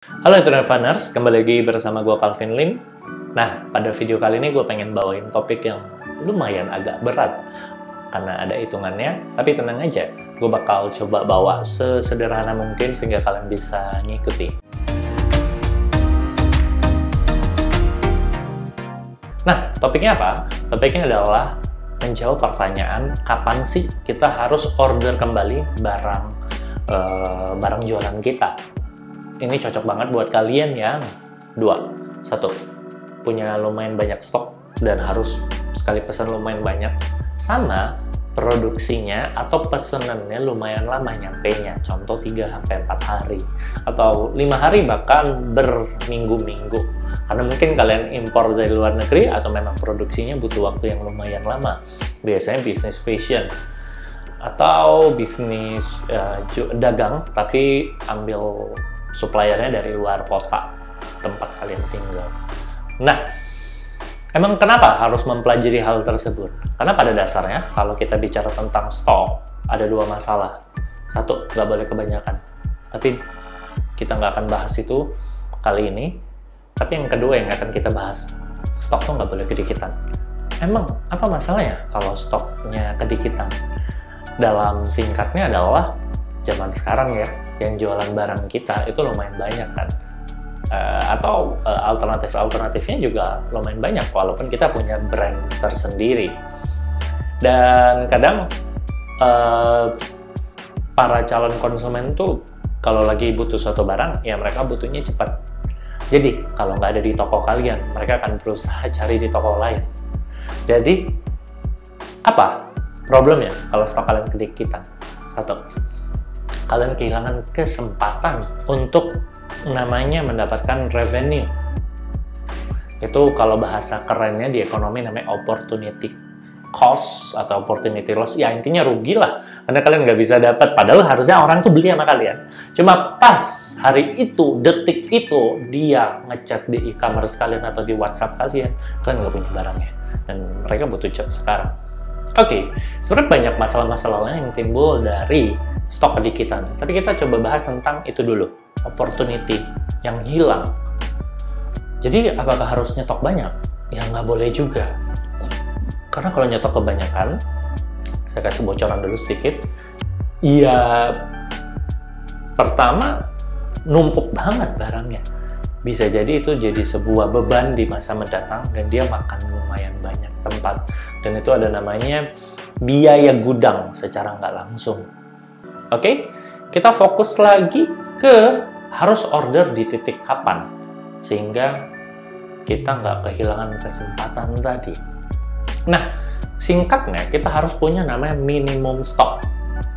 Halo Internet Fanners, kembali lagi bersama gue Calvin Lim. Nah, pada video kali ini gue pengen bawain topik yang lumayan agak berat karena ada hitungannya, tapi tenang aja, gue bakal coba bawa sesederhana mungkin sehingga kalian bisa ngikuti. Nah, topiknya apa? Topiknya adalah menjawab pertanyaan kapan sih kita harus order kembali barang jualan kita. Ini cocok banget buat kalian yang satu, punya lumayan banyak stok dan harus sekali pesan lumayan banyak, sama produksinya atau pesenannya lumayan lama nyampenya, contoh 3-4 hari atau 5 hari bahkan berminggu-minggu, karena mungkin kalian impor dari luar negeri atau memang produksinya butuh waktu yang lumayan lama, biasanya bisnis fashion atau bisnis dagang tapi ambil suppliernya dari luar kota tempat kalian tinggal. Nah, emang kenapa harus mempelajari hal tersebut? Karena pada dasarnya kalau kita bicara tentang stok ada dua masalah. Satu, nggak boleh kebanyakan. Tapi kita nggak akan bahas itu kali ini. Tapi yang kedua yang akan kita bahas, stok tuh nggak boleh kedikitan. Emang apa masalahnya kalau stoknya kedikitan? Dalam singkatnya adalah zaman sekarang ya, yang jualan barang kita itu lumayan banyak kan, atau alternatifnya juga lumayan banyak walaupun kita punya brand tersendiri. Dan kadang para calon konsumen tuh kalau lagi butuh suatu barang ya mereka butuhnya cepat. Jadi kalau nggak ada di toko kalian, mereka akan berusaha cari di toko lain. Jadi apa problemnya kalau stok kalian kedikitan? Satu, kalian kehilangan kesempatan untuk namanya mendapatkan revenue. Itu kalau bahasa kerennya di ekonomi namanya opportunity cost atau opportunity loss. Ya intinya rugi lah, karena kalian nggak bisa dapat. Padahal harusnya orang tuh beli sama kalian. Cuma pas hari itu, detik itu, dia ngechat di e-commerce kalian atau di WhatsApp kalian nggak punya barangnya. Dan mereka butuh chat sekarang. Oke, sebenarnya banyak masalah-masalah lain yang timbul dari stok kedikitan. Tapi kita coba bahas tentang itu dulu, opportunity yang hilang. Jadi apakah harus nyetok banyak? Ya nggak boleh juga. Karena kalau nyetok kebanyakan, saya kasih bocoran dulu sedikit, ya pertama numpuk banget barangnya. Bisa jadi itu jadi sebuah beban di masa mendatang dan dia makan lumayan banyak tempat. Dan itu ada namanya biaya gudang secara nggak langsung. Oke, kita fokus lagi ke harus order di titik kapan, sehingga kita nggak kehilangan kesempatan tadi. Nah, singkatnya kita harus punya namanya minimum stock.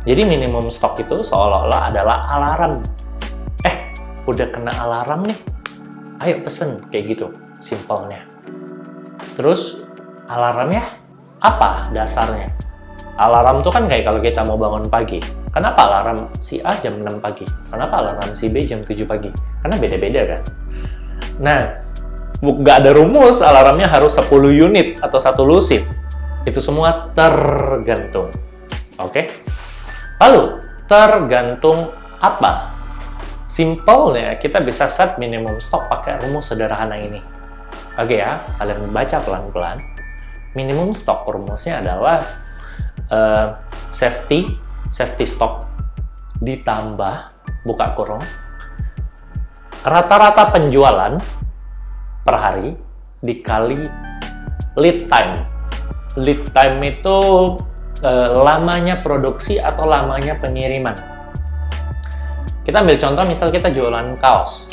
Jadi minimum stock itu seolah-olah adalah alarm. Udah kena alarm nih, ayo pesen, kayak gitu, simpelnya. Terus alarmnya apa dasarnya? Alarm tuh kan kayak kalau kita mau bangun pagi. Kenapa alarm si A jam 6 pagi? Kenapa alarm si B jam 7 pagi? Karena beda-beda kan? Nah, nggak ada rumus alarmnya harus 10 unit atau 1 lusin. Itu semua tergantung. Oke? Lalu, tergantung apa? Simpelnya, kita bisa set minimum stok pakai rumus sederhana ini. Oke ya, kalian baca pelan-pelan. Minimum stok rumusnya adalah safety stock ditambah buka kurung rata-rata penjualan per hari dikali lead time. Lead time itu lamanya produksi atau lamanya pengiriman. Kita ambil contoh, misal kita jualan kaos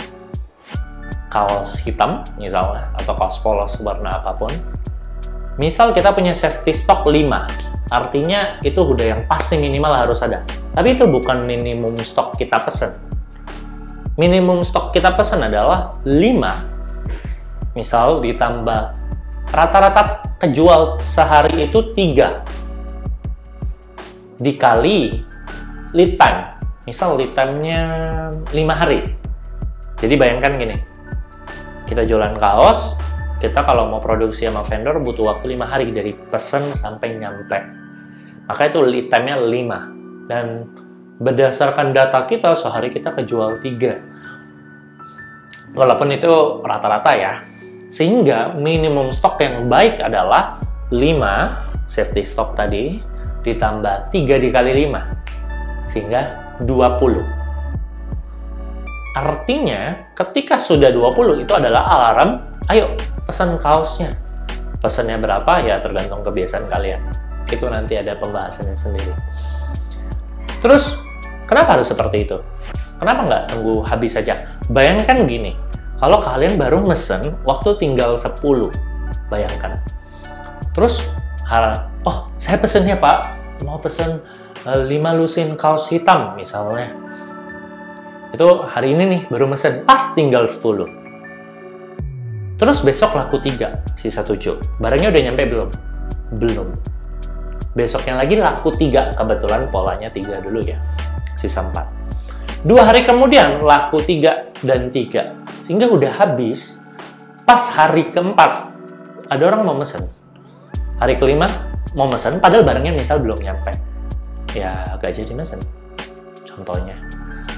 hitam misalnya, atau kaos polos warna apapun. Misal kita punya safety stock 5, artinya itu udah yang pasti minimal harus ada. Tapi itu bukan minimum stok kita pesen. Minimum stok kita pesen adalah 5. Misal ditambah rata-rata kejual sehari itu 3. Dikali lead time. Misal lead time-nya 5 hari. Jadi bayangkan gini, kita jualan kaos, kita kalau mau produksi sama vendor butuh waktu 5 hari dari pesen sampai nyampe. Maka itu lead time-nya 5. Dan berdasarkan data kita, sehari kita kejual 3. Walaupun itu rata-rata ya. Sehingga minimum stok yang baik adalah 5 safety stock tadi ditambah 3 dikali 5 sehingga 20. Artinya ketika sudah 20 itu adalah alarm, ayo pesan kaosnya. Pesannya berapa ya tergantung kebiasaan kalian. Itu nanti ada pembahasannya sendiri. Terus kenapa harus seperti itu? Kenapa nggak tunggu habis saja? Bayangkan gini, kalau kalian baru mesen waktu tinggal 10, bayangkan. Terus, oh saya pesennya Pak, mau pesen 5 lusin kaos hitam misalnya. Itu hari ini nih baru mesen, pas tinggal 10. Terus besok laku 3, sisa 7. Barangnya udah nyampe belum? Belum. Besoknya lagi laku 3, kebetulan polanya 3 dulu ya, sisa 4. 2 hari kemudian laku 3 dan 3, sehingga udah habis. Pas hari keempat, ada orang mau mesen. Hari kelima mau mesen, padahal barangnya misal belum nyampe. Ya, gak jadi mesen, contohnya.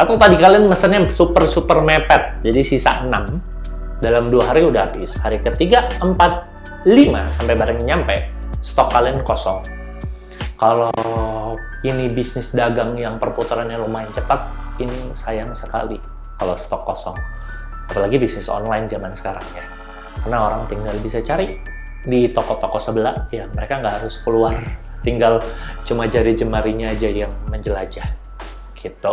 Atau tadi kalian mesennya super mepet, jadi sisa 6. Dalam 2 hari udah habis. Hari ketiga, 4, 5 sampai barangnya nyampe, stok kalian kosong. Kalau ini bisnis dagang yang perputarannya lumayan cepat, ini sayang sekali kalau stok kosong. Apalagi bisnis online zaman sekarang ya. Karena orang tinggal bisa cari di toko-toko sebelah, ya mereka nggak harus keluar. Tinggal cuma jari jemarinya aja yang menjelajah. Gitu.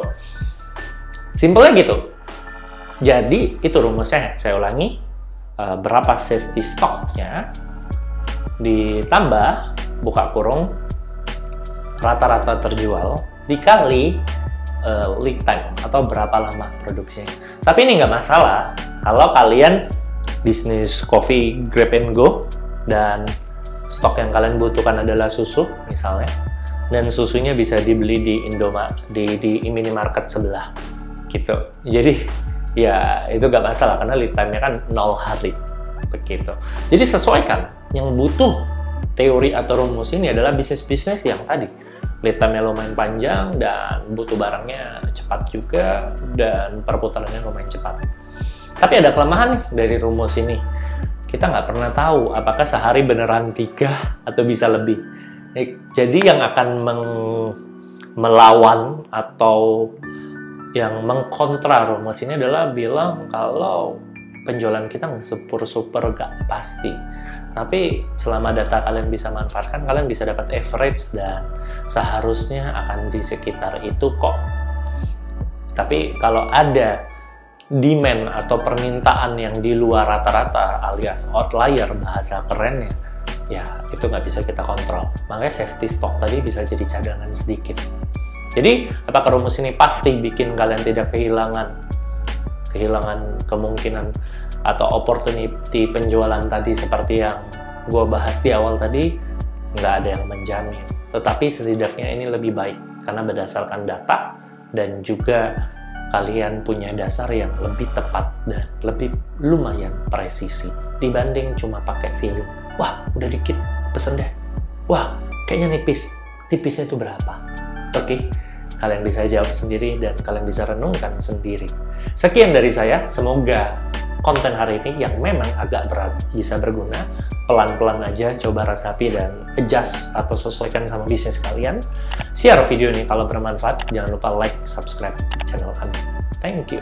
Simpelnya gitu. Jadi, itu rumusnya. Saya ulangi. Berapa safety stocknya ditambah, buka kurung, rata-rata terjual, dikali lead time, atau berapa lama produksinya. Tapi ini nggak masalah kalau kalian bisnis coffee grab and go, dan stok yang kalian butuhkan adalah susu, misalnya. Dan susunya bisa dibeli di Indomaret, di minimarket sebelah. Gitu. Jadi ya itu gak masalah karena lead time-nya kan 0 hari. Begitu. Jadi sesuaikan. Yang butuh teori atau rumus ini adalah bisnis-bisnis yang tadi lead time-nya lumayan panjang dan butuh barangnya cepat juga dan perputarannya lumayan cepat. Tapi ada kelemahan nih dari rumus ini. Kita nggak pernah tahu apakah sehari beneran 3 atau bisa lebih. Jadi yang akan melawan atau yang mengkontra rumus ini adalah bilang kalau penjualan kita nggak super gak pasti. Tapi selama data kalian bisa manfaatkan, kalian bisa dapat average dan seharusnya akan di sekitar itu kok. Tapi kalau ada demand atau permintaan yang di luar rata-rata alias outlier bahasa kerennya, ya itu nggak bisa kita kontrol. Makanya safety stock tadi bisa jadi cadangan sedikit. Jadi, apakah rumus ini pasti bikin kalian tidak kehilangan kemungkinan atau opportunity penjualan tadi seperti yang gue bahas di awal tadi? Nggak ada yang menjamin. Tetapi setidaknya ini lebih baik karena berdasarkan data dan juga kalian punya dasar yang lebih tepat dan lebih lumayan presisi dibanding cuma pakai feeling. Wah, udah dikit, pesen deh. Wah, kayaknya nipis. Tipisnya itu berapa? Oke, kalian bisa jawab sendiri dan kalian bisa renungkan sendiri. Sekian dari saya, semoga konten hari ini yang memang agak berat bisa berguna. Pelan-pelan aja coba resapi dan adjust atau sesuaikan sama bisnis kalian. Share video ini kalau bermanfaat, jangan lupa like, subscribe channel kami. Thank you.